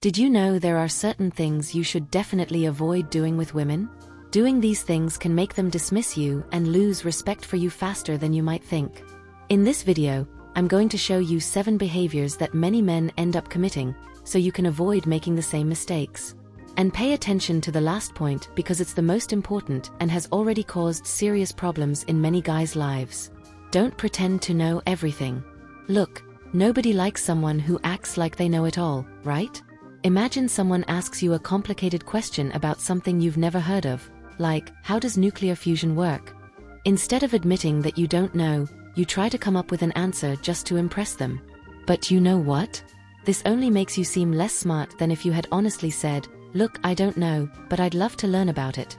Did you know there are certain things you should definitely avoid doing with women? Doing these things can make them dismiss you and lose respect for you faster than you might think. In this video, I'm going to show you 7 behaviors that many men end up committing, so you can avoid making the same mistakes. And pay attention to the last point because it's the most important and has already caused serious problems in many guys' lives. Don't pretend to know everything. Look, nobody likes someone who acts like they know it all, right? Imagine someone asks you a complicated question about something you've never heard of, like, how does nuclear fusion work? Instead of admitting that you don't know, you try to come up with an answer just to impress them. But you know what? This only makes you seem less smart than if you had honestly said, look, I don't know, but I'd love to learn about it.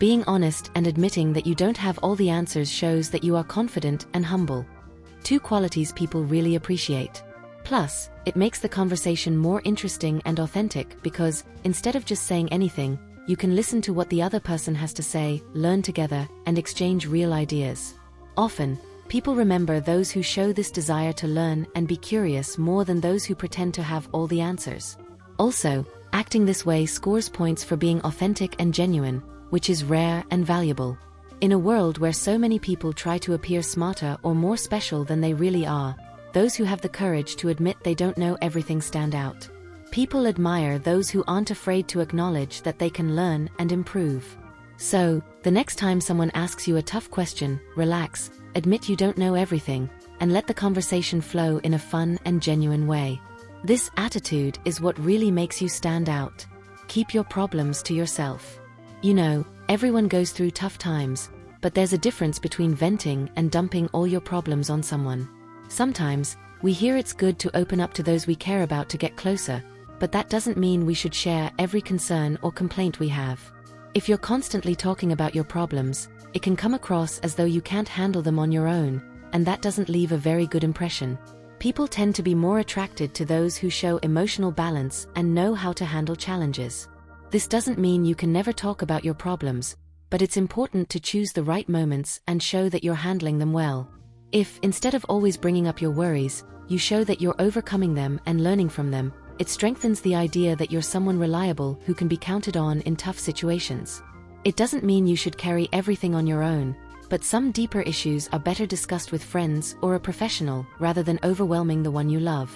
Being honest and admitting that you don't have all the answers shows that you are confident and humble. 2 qualities people really appreciate. Plus, it makes the conversation more interesting and authentic because, instead of just saying anything, you can listen to what the other person has to say, learn together, and exchange real ideas. Often, people remember those who show this desire to learn and be curious more than those who pretend to have all the answers. Also, acting this way scores points for being authentic and genuine, which is rare and valuable. In a world where so many people try to appear smarter or more special than they really are, those who have the courage to admit they don't know everything stand out. People admire those who aren't afraid to acknowledge that they can learn and improve. So, the next time someone asks you a tough question, relax, admit you don't know everything, and let the conversation flow in a fun and genuine way. This attitude is what really makes you stand out. Keep your problems to yourself. You know, everyone goes through tough times, but there's a difference between venting and dumping all your problems on someone. Sometimes, we hear it's good to open up to those we care about to get closer, but that doesn't mean we should share every concern or complaint we have. If you're constantly talking about your problems, it can come across as though you can't handle them on your own, and that doesn't leave a very good impression. People tend to be more attracted to those who show emotional balance and know how to handle challenges. This doesn't mean you can never talk about your problems, but it's important to choose the right moments and show that you're handling them well. If, instead of always bringing up your worries, you show that you're overcoming them and learning from them, it strengthens the idea that you're someone reliable who can be counted on in tough situations. It doesn't mean you should carry everything on your own, but some deeper issues are better discussed with friends or a professional rather than overwhelming the one you love.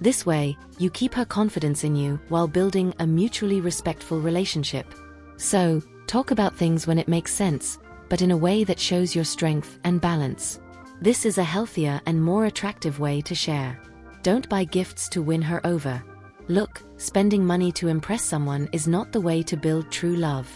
This way, you keep her confidence in you while building a mutually respectful relationship. So, talk about things when it makes sense, but in a way that shows your strength and balance. This is a healthier and more attractive way to share. Don't buy gifts to win her over. Look, spending money to impress someone is not the way to build true love.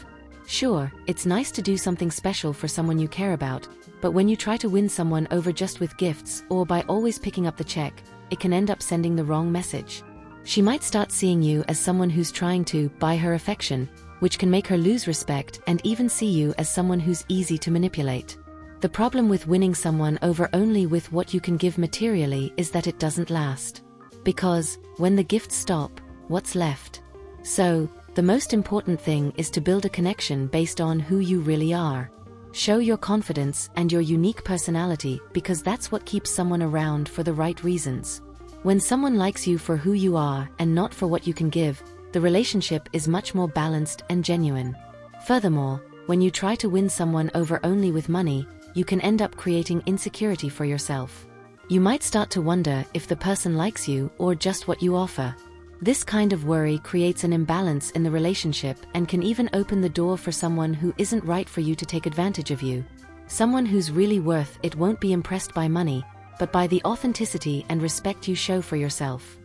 Sure, it's nice to do something special for someone you care about, but when you try to win someone over just with gifts or by always picking up the check, it can end up sending the wrong message. She might start seeing you as someone who's trying to buy her affection, which can make her lose respect and even see you as someone who's easy to manipulate. The problem with winning someone over only with what you can give materially is that it doesn't last. Because, when the gifts stop, what's left? So, the most important thing is to build a connection based on who you really are. Show your confidence and your unique personality because that's what keeps someone around for the right reasons. When someone likes you for who you are and not for what you can give, the relationship is much more balanced and genuine. Furthermore, when you try to win someone over only with money, you can end up creating insecurity for yourself. You might start to wonder if the person likes you or just what you offer. This kind of worry creates an imbalance in the relationship and can even open the door for someone who isn't right for you to take advantage of you. Someone who's really worth it won't be impressed by money, but by the authenticity and respect you show for yourself.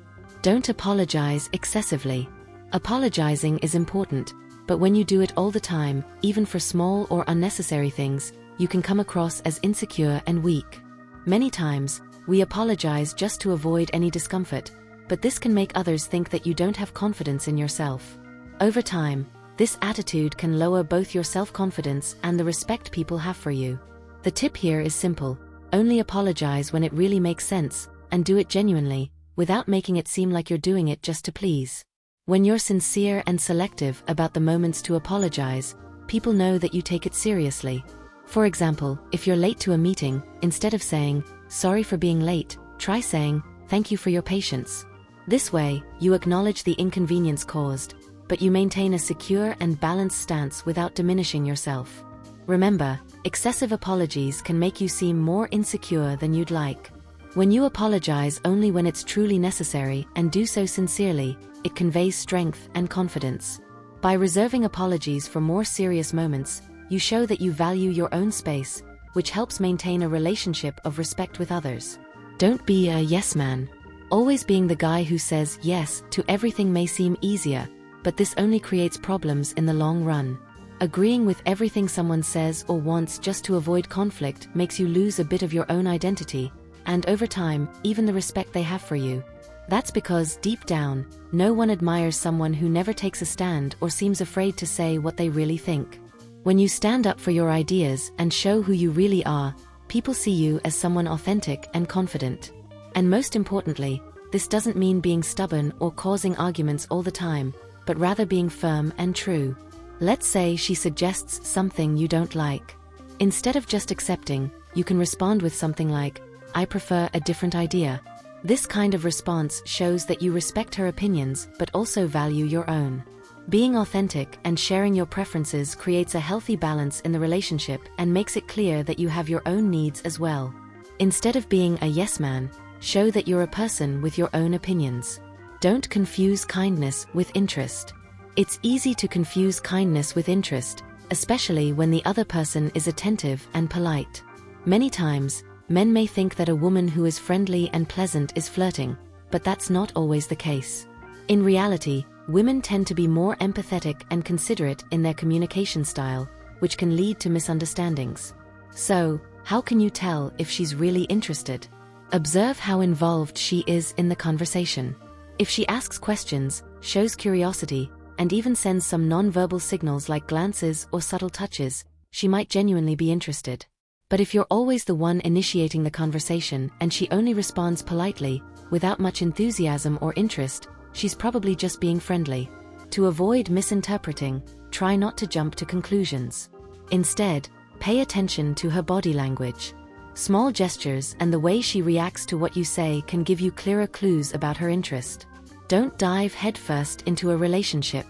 Don't apologize excessively. Apologizing is important, but when you do it all the time, even for small or unnecessary things, you can come across as insecure and weak. Many times, we apologize just to avoid any discomfort, but this can make others think that you don't have confidence in yourself. Over time, this attitude can lower both your self-confidence and the respect people have for you. The tip here is simple: only apologize when it really makes sense, and do it genuinely, without making it seem like you're doing it just to please. When you're sincere and selective about the moments to apologize, people know that you take it seriously. For example, if you're late to a meeting, instead of saying, "Sorry for being late," try saying, "Thank you for your patience." This way, you acknowledge the inconvenience caused, but you maintain a secure and balanced stance without diminishing yourself. Remember, excessive apologies can make you seem more insecure than you'd like. When you apologize only when it's truly necessary and do so sincerely, it conveys strength and confidence. By reserving apologies for more serious moments, you show that you value your own space, which helps maintain a relationship of respect with others. Don't be a yes man. Always being the guy who says yes to everything may seem easier, but this only creates problems in the long run. Agreeing with everything someone says or wants just to avoid conflict makes you lose a bit of your own identity, and over time, even the respect they have for you. That's because, deep down, no one admires someone who never takes a stand or seems afraid to say what they really think. When you stand up for your ideas and show who you really are, people see you as someone authentic and confident. And most importantly, this doesn't mean being stubborn or causing arguments all the time, but rather being firm and true. Let's say she suggests something you don't like. Instead of just accepting, you can respond with something like, "I prefer a different idea." This kind of response shows that you respect her opinions but also value your own. Being authentic and sharing your preferences creates a healthy balance in the relationship and makes it clear that you have your own needs as well. Instead of being a yes man, show that you're a person with your own opinions. Don't confuse kindness with interest. It's easy to confuse kindness with interest, especially when the other person is attentive and polite. Many times, men may think that a woman who is friendly and pleasant is flirting, but that's not always the case. In reality, women tend to be more empathetic and considerate in their communication style, which can lead to misunderstandings. So, how can you tell if she's really interested? Observe how involved she is in the conversation. If she asks questions, shows curiosity, and even sends some non-verbal signals like glances or subtle touches, she might genuinely be interested. But if you're always the one initiating the conversation and she only responds politely, without much enthusiasm or interest, she's probably just being friendly. To avoid misinterpreting, try not to jump to conclusions. Instead, pay attention to her body language. Small gestures and the way she reacts to what you say can give you clearer clues about her interest. Don't dive headfirst into a relationship.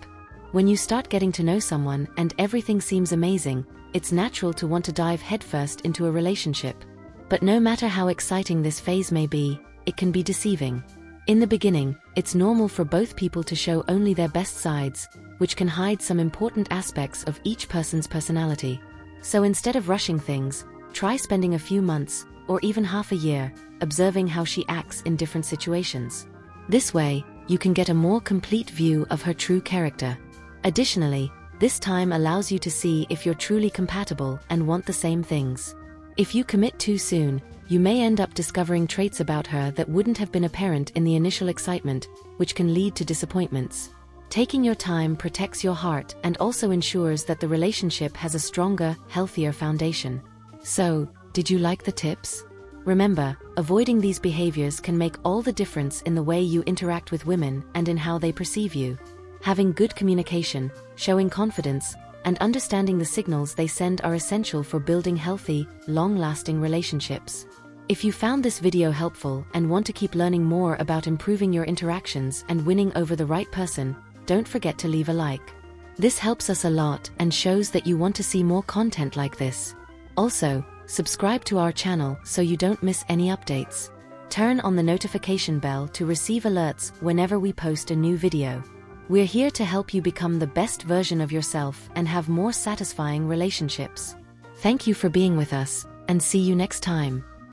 When you start getting to know someone and everything seems amazing, it's natural to want to dive headfirst into a relationship. But no matter how exciting this phase may be, it can be deceiving. In the beginning, it's normal for both people to show only their best sides, which can hide some important aspects of each person's personality. So instead of rushing things, try spending a few months, or even half a year, observing how she acts in different situations. This way, you can get a more complete view of her true character. Additionally, this time allows you to see if you're truly compatible and want the same things. If you commit too soon, you may end up discovering traits about her that wouldn't have been apparent in the initial excitement, which can lead to disappointments. Taking your time protects your heart and also ensures that the relationship has a stronger, healthier foundation. So, did you like the tips? Remember, avoiding these behaviors can make all the difference in the way you interact with women and in how they perceive you. Having good communication, showing confidence, and understanding the signals they send are essential for building healthy, long-lasting relationships. If you found this video helpful and want to keep learning more about improving your interactions and winning over the right person, don't forget to leave a like. This helps us a lot and shows that you want to see more content like this. Also, subscribe to our channel so you don't miss any updates. Turn on the notification bell to receive alerts whenever we post a new video. We're here to help you become the best version of yourself and have more satisfying relationships. Thank you for being with us, and see you next time.